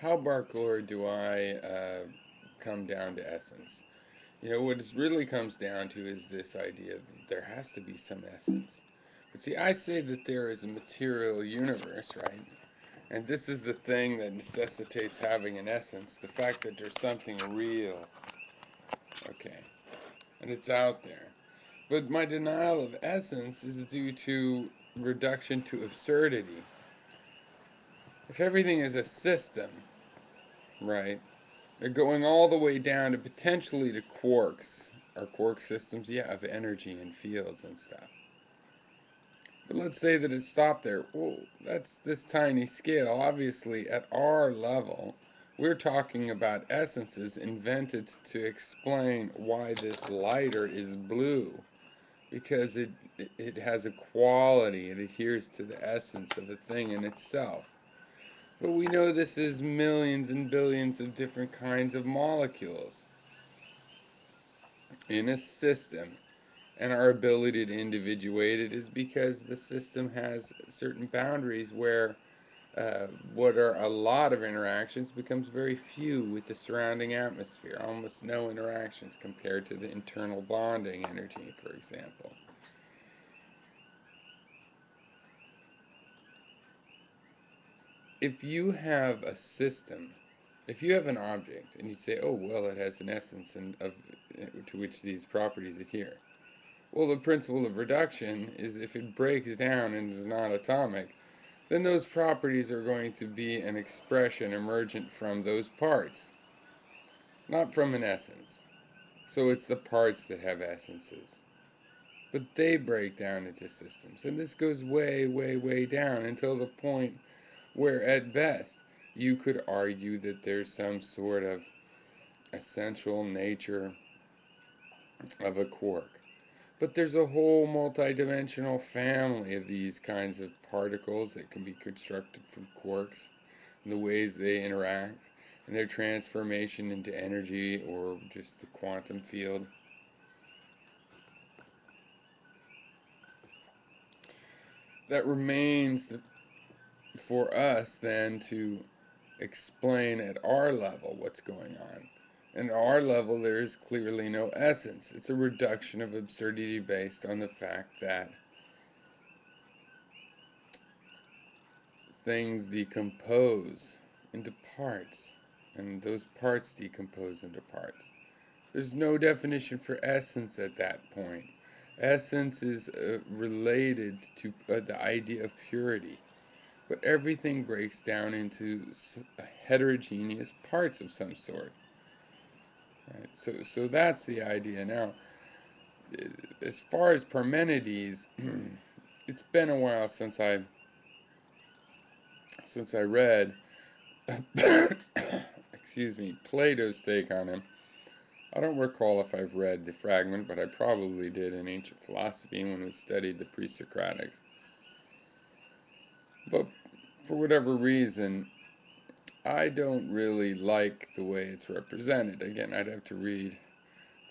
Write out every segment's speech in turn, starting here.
how Barkor do I come down to essence? What it really comes down to is this idea that there has to be some essence. But see, I say that there is a material universe, right? And this is the thing that necessitates having an essence, the fact that there's something real, okay, and it's out there. But my denial of essence is due to reduction to absurdity. If everything is a system, right, they're going all the way down to potentially to quarks, or quark systems, yeah, of energy and fields and stuff. But let's say that it stopped there. Well, that's this tiny scale. Obviously, at our level, we're talking about essences invented to explain why this lighter is blue. Because it has a quality, it adheres to the essence of a thing in itself. But we know this is millions and billions of different kinds of molecules in a system. And our ability to individuate it is because the system has certain boundaries where what are a lot of interactions becomes very few with the surrounding atmosphere. Almost no interactions compared to the internal bonding energy, for example. If you have a system, if you have an object and you say, oh, well, it has an essence to which these properties adhere. Well, the principle of reduction is if it breaks down and is not atomic, then those properties are going to be an expression emergent from those parts, not from an essence. So it's the parts that have essences. But they break down into systems. And this goes way, way, way down until the point where, at best, you could argue that there's some sort of essential nature of a quark. But there's a whole multidimensional family of these kinds of particles that can be constructed from quarks, and the ways they interact, and their transformation into energy or just the quantum field. That remains for us then to explain at our level what's going on. And at our level, there is clearly no essence. It's a reduction of absurdity based on the fact that things decompose into parts, and those parts decompose into parts. There's no definition for essence at that point. Essence is related to the idea of purity, but everything breaks down into heterogeneous parts of some sort. Right? So that's the idea. Now, as far as Parmenides, it's been a while since I read, excuse me, Plato's take on him. I don't recall if I've read the fragment, but I probably did in Ancient Philosophy when we studied the Pre-Socratics. But for whatever reason, I don't really like the way it's represented. Again, I'd have to read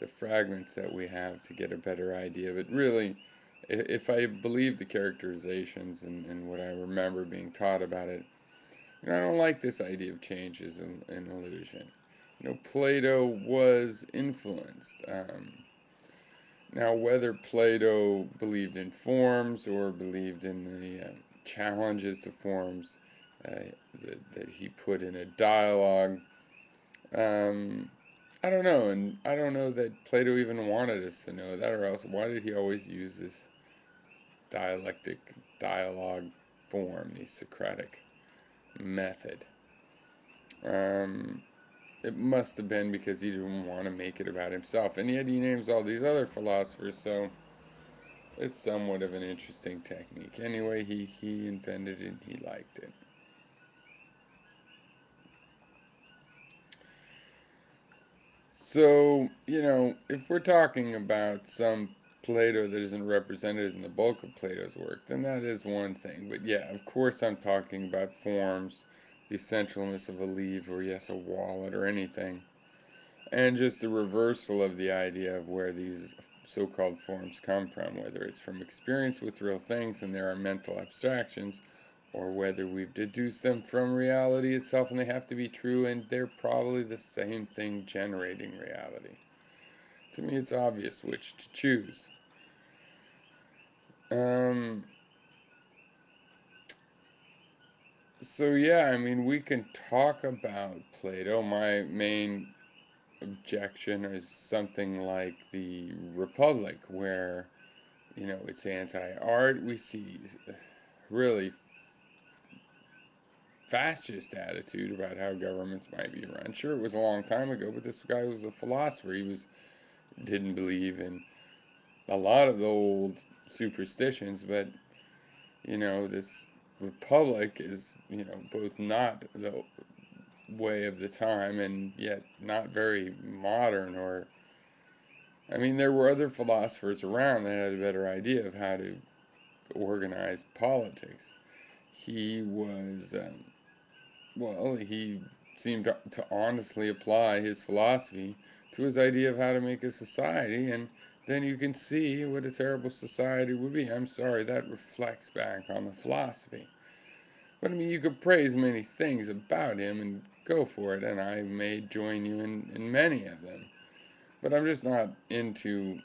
the fragments that we have to get a better idea. But really, if I believe the characterizations and what I remember being taught about it, I don't like this idea of change as an illusion. Plato was influenced. Now, whether Plato believed in forms or believed in the challenges to forms that he put in a dialogue, I don't know. And I don't know that Plato even wanted us to know that, or else why did he always use this dialectic dialogue form, the Socratic method? It must have been because he didn't want to make it about himself. And yet he names all these other philosophers, so it's somewhat of an interesting technique. Anyway, he invented it and he liked it. So, if we're talking about some Plato that isn't represented in the bulk of Plato's work, then that is one thing. But yeah, of course I'm talking about forms, the essentialness of a leaf, or yes, a wallet, or anything. And just the reversal of the idea of where these so-called forms come from, whether it's from experience with real things and there are mental abstractions, or whether we've deduced them from reality itself and they have to be true, and they're probably the same thing generating reality. To me, it's obvious which to choose. Um, so, yeah, I mean, we can talk about Plato. My main objection is something like the Republic, where, it's anti-art. We see really fascist attitude about how governments might be run. Sure, it was a long time ago, but this guy was a philosopher. He didn't believe in a lot of the old superstitions, but this republic is both not the way of the time and yet not very modern. Or I mean, there were other philosophers around that had a better idea of how to organize politics. He was Well, he seemed to honestly apply his philosophy to his idea of how to make a society, and then you can see what a terrible society would be. I'm sorry, that reflects back on the philosophy. But I mean, you could praise many things about him and go for it, and I may join you in many of them. But I'm just not into,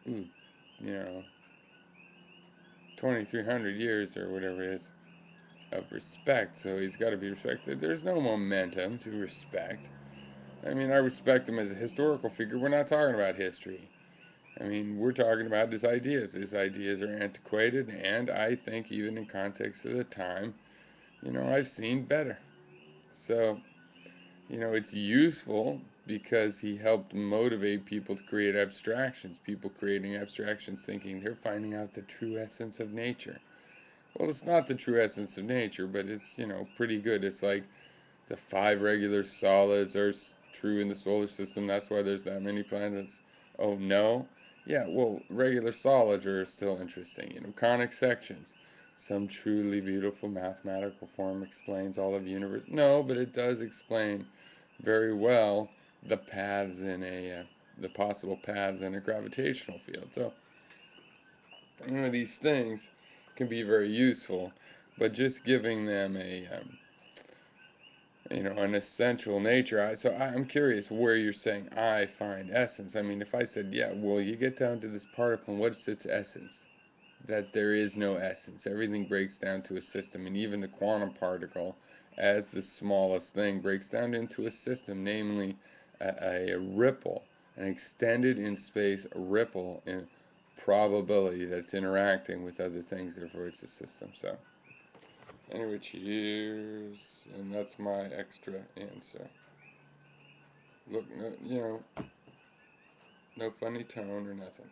ooh, you know, 2,300 years or whatever it is of respect, so he's got to be respected. There's no momentum to respect. I mean, I respect him as a historical figure. We're not talking about history. I mean, we're talking about his ideas. His ideas are antiquated, and I think even in context of the time, I've seen better. So, it's useful because he helped motivate people to create abstractions. People creating abstractions thinking they're finding out the true essence of nature. Well, it's not the true essence of nature, but it's, pretty good. It's like the five regular solids are true in the solar system. That's why there's that many planets. Oh, no? Yeah, well, regular solids are still interesting. Conic sections. Some truly beautiful mathematical form explains all of the universe. No, but it does explain very well the paths in the possible paths in a gravitational field. So, these things can be very useful, but just giving them an essential nature. I'm curious where you're saying I find essence. I mean, if I said, yeah, well, you get down to this particle, and what's its essence? That there is no essence. Everything breaks down to a system, and even the quantum particle, as the smallest thing, breaks down into a system, namely a ripple, an extended in space ripple in probability that's interacting with other things, therefore it's a system. So. Anyway, cheers, and that's my extra answer. Look, no, no funny tone or nothing.